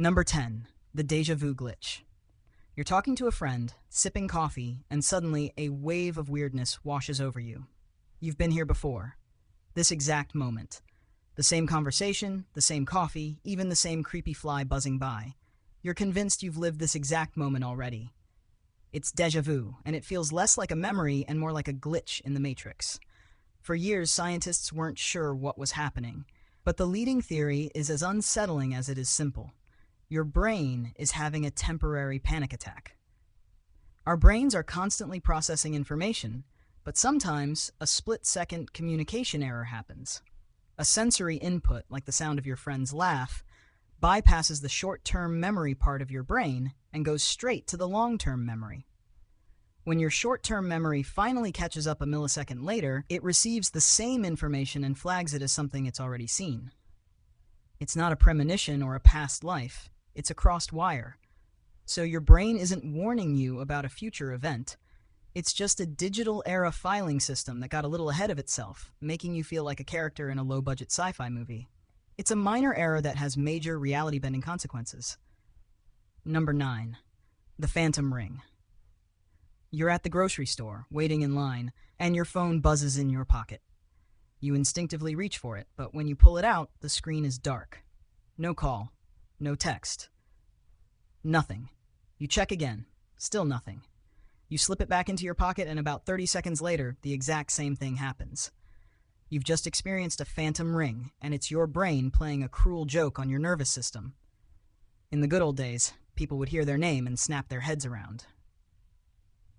Number 10. The deja vu glitch. You're talking to a friend, sipping coffee, and suddenly a wave of weirdness washes over you. You've been here before. This exact moment. The same conversation, the same coffee, even the same creepy fly buzzing by. You're convinced you've lived this exact moment already. It's deja vu, and it feels less like a memory and more like a glitch in the Matrix. For years, scientists weren't sure what was happening, but the leading theory is as unsettling as it is simple. Your brain is having a temporary panic attack. Our brains are constantly processing information, but sometimes a split-second communication error happens. A sensory input, like the sound of your friend's laugh, bypasses the short-term memory part of your brain and goes straight to the long-term memory. When your short-term memory finally catches up a millisecond later, it receives the same information and flags it as something it's already seen. It's not a premonition or a past life. It's a crossed wire. So your brain isn't warning you about a future event. It's just a digital era filing system that got a little ahead of itself, making you feel like a character in a low-budget sci-fi movie. It's a minor error that has major reality-bending consequences. Number 9. The phantom ring. You're at the grocery store, waiting in line, and your phone buzzes in your pocket. You instinctively reach for it, but when you pull it out, the screen is dark. No call. No text. Nothing. You check again. Still nothing. You slip it back into your pocket, and about 30 seconds later, the exact same thing happens. You've just experienced a phantom ring, and it's your brain playing a cruel joke on your nervous system. In the good old days, people would hear their name and snap their heads around.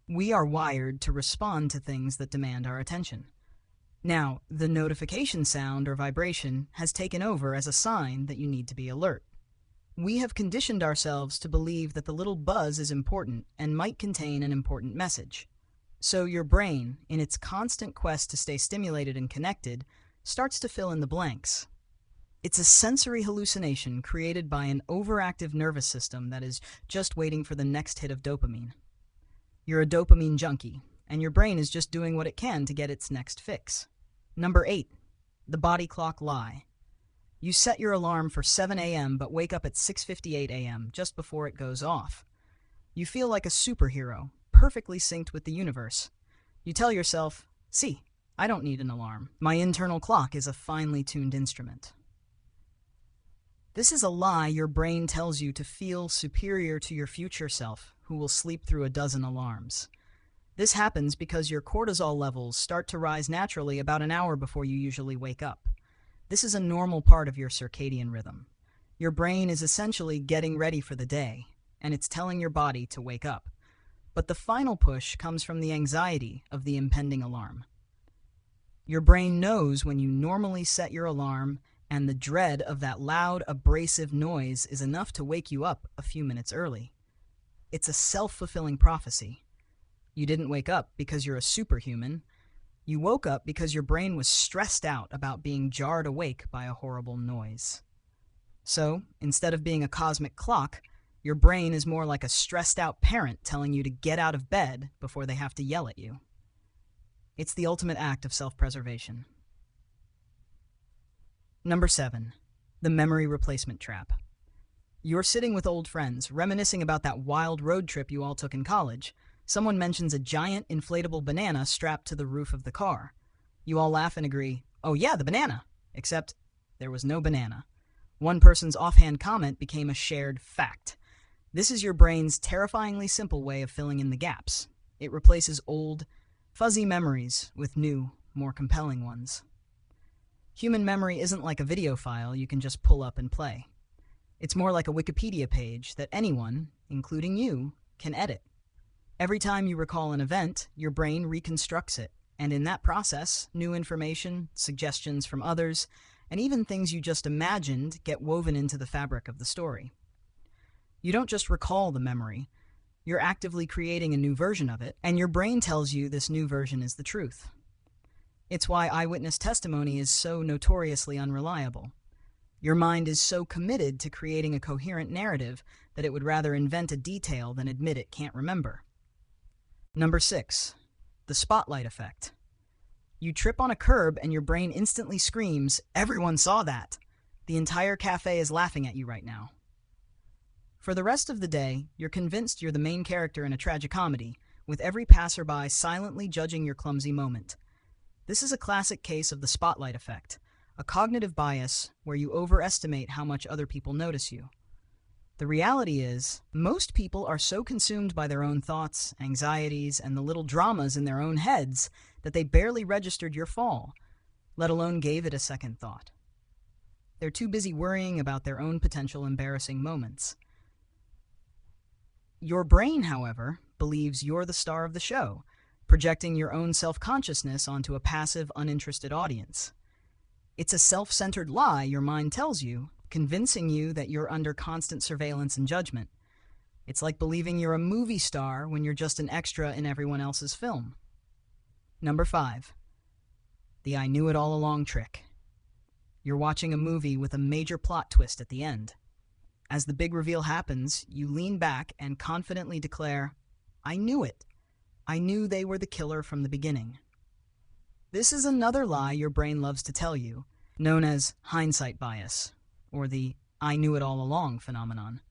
We are wired to respond to things that demand our attention. Now, the notification sound or vibration has taken over as a sign that you need to be alert. We have conditioned ourselves to believe that the little buzz is important and might contain an important message. So your brain, in its constant quest to stay stimulated and connected, starts to fill in the blanks. It's a sensory hallucination created by an overactive nervous system that is just waiting for the next hit of dopamine. You're a dopamine junkie, and your brain is just doing what it can to get its next fix. Number 8. The body clock lie. You set your alarm for 7 a.m. but wake up at 6:58 a.m. just before it goes off. You feel like a superhero, perfectly synced with the universe. You tell yourself, see, I don't need an alarm. My internal clock is a finely tuned instrument. This is a lie your brain tells you to feel superior to your future self, who will sleep through a dozen alarms. This happens because your cortisol levels start to rise naturally about an hour before you usually wake up. This is a normal part of your circadian rhythm. Your brain is essentially getting ready for the day, and it's telling your body to wake up. But the final push comes from the anxiety of the impending alarm. Your brain knows when you normally set your alarm, and the dread of that loud, abrasive noise is enough to wake you up a few minutes early. It's a self-fulfilling prophecy. You didn't wake up because you're a superhuman. You woke up because your brain was stressed out about being jarred awake by a horrible noise. So, instead of being a cosmic clock, your brain is more like a stressed-out parent telling you to get out of bed before they have to yell at you. It's the ultimate act of self-preservation. Number 7. The memory replacement trap. You're sitting with old friends, reminiscing about that wild road trip you all took in college. Someone mentions a giant inflatable banana strapped to the roof of the car. You all laugh and agree, oh yeah, the banana! Except there was no banana. One person's offhand comment became a shared fact. This is your brain's terrifyingly simple way of filling in the gaps. It replaces old, fuzzy memories with new, more compelling ones. Human memory isn't like a video file you can just pull up and play. It's more like a Wikipedia page that anyone, including you, can edit. Every time you recall an event, your brain reconstructs it, and in that process, new information, suggestions from others, and even things you just imagined get woven into the fabric of the story. You don't just recall the memory, you're actively creating a new version of it, and your brain tells you this new version is the truth. It's why eyewitness testimony is so notoriously unreliable. Your mind is so committed to creating a coherent narrative that it would rather invent a detail than admit it can't remember. Number 6. The spotlight effect. You trip on a curb and your brain instantly screams, "Everyone saw that! The entire cafe is laughing at you right now." For the rest of the day, you're convinced you're the main character in a tragicomedy, with every passerby silently judging your clumsy moment. This is a classic case of the spotlight effect, a cognitive bias where you overestimate how much other people notice you. The reality is, most people are so consumed by their own thoughts, anxieties, and the little dramas in their own heads that they barely registered your fall, let alone gave it a second thought. They're too busy worrying about their own potential embarrassing moments. Your brain, however, believes you're the star of the show, projecting your own self-consciousness onto a passive, uninterested audience. It's a self-centered lie your mind tells you, convincing you that you're under constant surveillance and judgment. It's like believing you're a movie star when you're just an extra in everyone else's film. Number 5. The I knew it all along trick. You're watching a movie with a major plot twist at the end. As the big reveal happens, you lean back and confidently declare, "I knew it. I knew they were the killer from the beginning." This is another lie your brain loves to tell you, known as hindsight bias, or the I knew it all along phenomenon.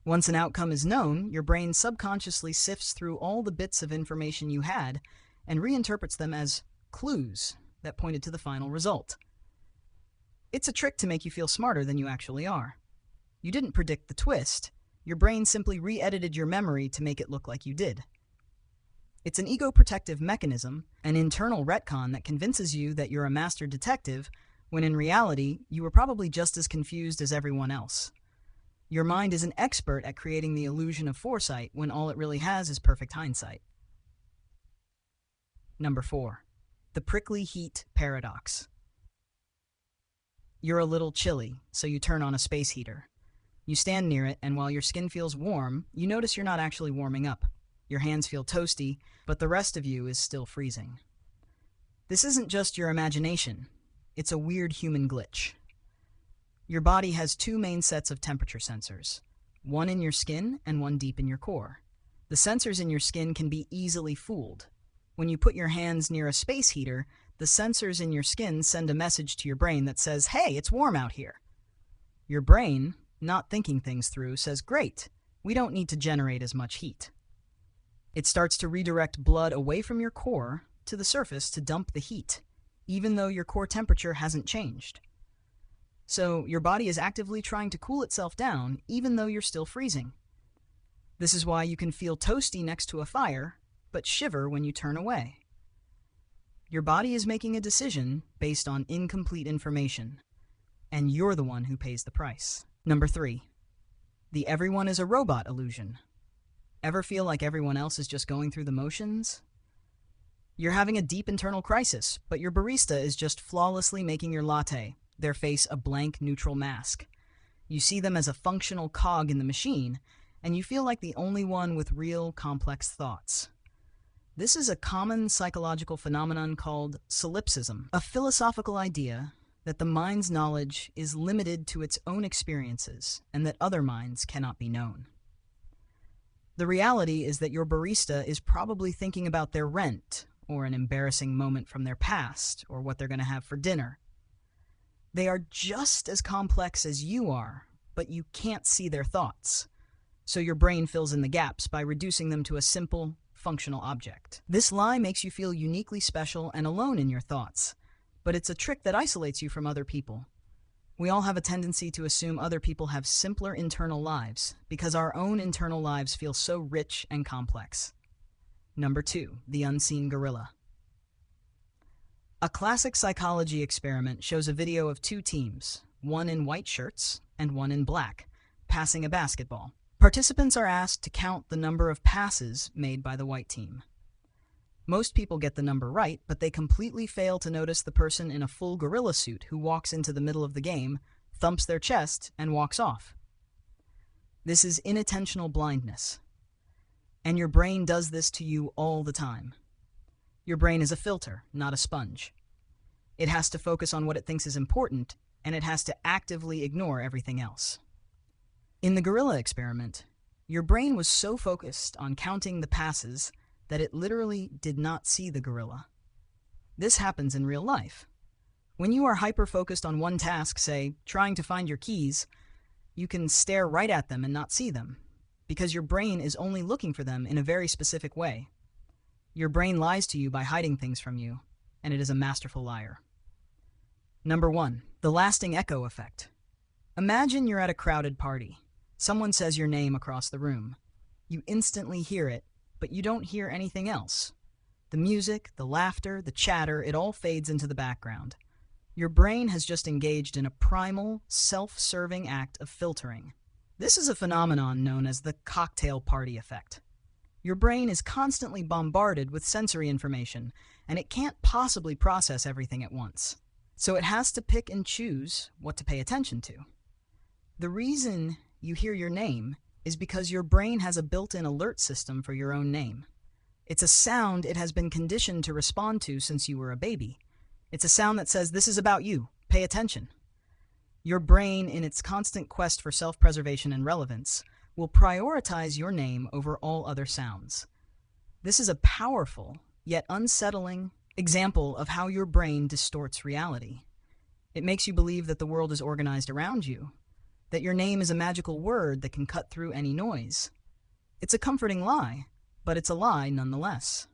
Once an outcome is known, your brain subconsciously sifts through all the bits of information you had and reinterprets them as clues that pointed to the final result. It's a trick to make you feel smarter than you actually are. You didn't predict the twist. Your brain simply re-edited your memory to make it look like you did. It's an ego-protective mechanism, an internal retcon that convinces you that you're a master detective, when in reality, you were probably just as confused as everyone else. Your mind is an expert at creating the illusion of foresight when all it really has is perfect hindsight. Number 4. The prickly heat paradox. You're a little chilly, so you turn on a space heater. You stand near it, and while your skin feels warm, you notice you're not actually warming up. Your hands feel toasty, but the rest of you is still freezing. This isn't just your imagination. It's a weird human glitch. Your body has 2 main sets of temperature sensors, one in your skin and one deep in your core. The sensors in your skin can be easily fooled. When you put your hands near a space heater, the sensors in your skin send a message to your brain that says, "Hey, it's warm out here." Your brain, not thinking things through, says, "Great, we don't need to generate as much heat." It starts to redirect blood away from your core to the surface to dump the heat, even though your core temperature hasn't changed. So your body is actively trying to cool itself down, even though you're still freezing. This is why you can feel toasty next to a fire, but shiver when you turn away. Your body is making a decision based on incomplete information, and you're the one who pays the price. Number 3. The everyone is a robot illusion. Ever feel like everyone else is just going through the motions? You're having a deep internal crisis, but your barista is just flawlessly making your latte, their face a blank, neutral mask. You see them as a functional cog in the machine, and you feel like the only one with real, complex thoughts. This is a common psychological phenomenon called solipsism, a philosophical idea that the mind's knowledge is limited to its own experiences and that other minds cannot be known. The reality is that your barista is probably thinking about their rent, or an embarrassing moment from their past, or what they're going to have for dinner. They are just as complex as you are, but you can't see their thoughts. So your brain fills in the gaps by reducing them to a simple, functional object. This lie makes you feel uniquely special and alone in your thoughts, but it's a trick that isolates you from other people. We all have a tendency to assume other people have simpler internal lives because our own internal lives feel so rich and complex. Number 2, the unseen gorilla. A classic psychology experiment shows a video of 2 teams, one in white shirts and one in black, passing a basketball. Participants are asked to count the number of passes made by the white team. Most people get the number right, but they completely fail to notice the person in a full gorilla suit who walks into the middle of the game, thumps their chest, and walks off. This is inattentional blindness. And your brain does this to you all the time. Your brain is a filter, not a sponge. It has to focus on what it thinks is important, and it has to actively ignore everything else. In the gorilla experiment, your brain was so focused on counting the passes that it literally did not see the gorilla. This happens in real life. When you are hyper-focused on one task, say, trying to find your keys, You can stare right at them and not see them, because your brain is only looking for them in a very specific way. Your brain lies to you by hiding things from you, and it is a masterful liar. Number 1. The lasting echo effect. Imagine you're at a crowded party. Someone says your name across the room. You instantly hear it, but you don't hear anything else. The music, the laughter, the chatter, it all fades into the background. Your brain has just engaged in a primal, self-serving act of filtering. This is a phenomenon known as the cocktail party effect. Your brain is constantly bombarded with sensory information, and it can't possibly process everything at once. So it has to pick and choose what to pay attention to. The reason you hear your name is because your brain has a built-in alert system for your own name. It's a sound it has been conditioned to respond to since you were a baby. It's a sound that says, "This is about you. Pay attention." Your brain, in its constant quest for self-preservation and relevance, will prioritize your name over all other sounds. This is a powerful, yet unsettling, example of how your brain distorts reality. It makes you believe that the world is organized around you, that your name is a magical word that can cut through any noise. It's a comforting lie, but it's a lie nonetheless.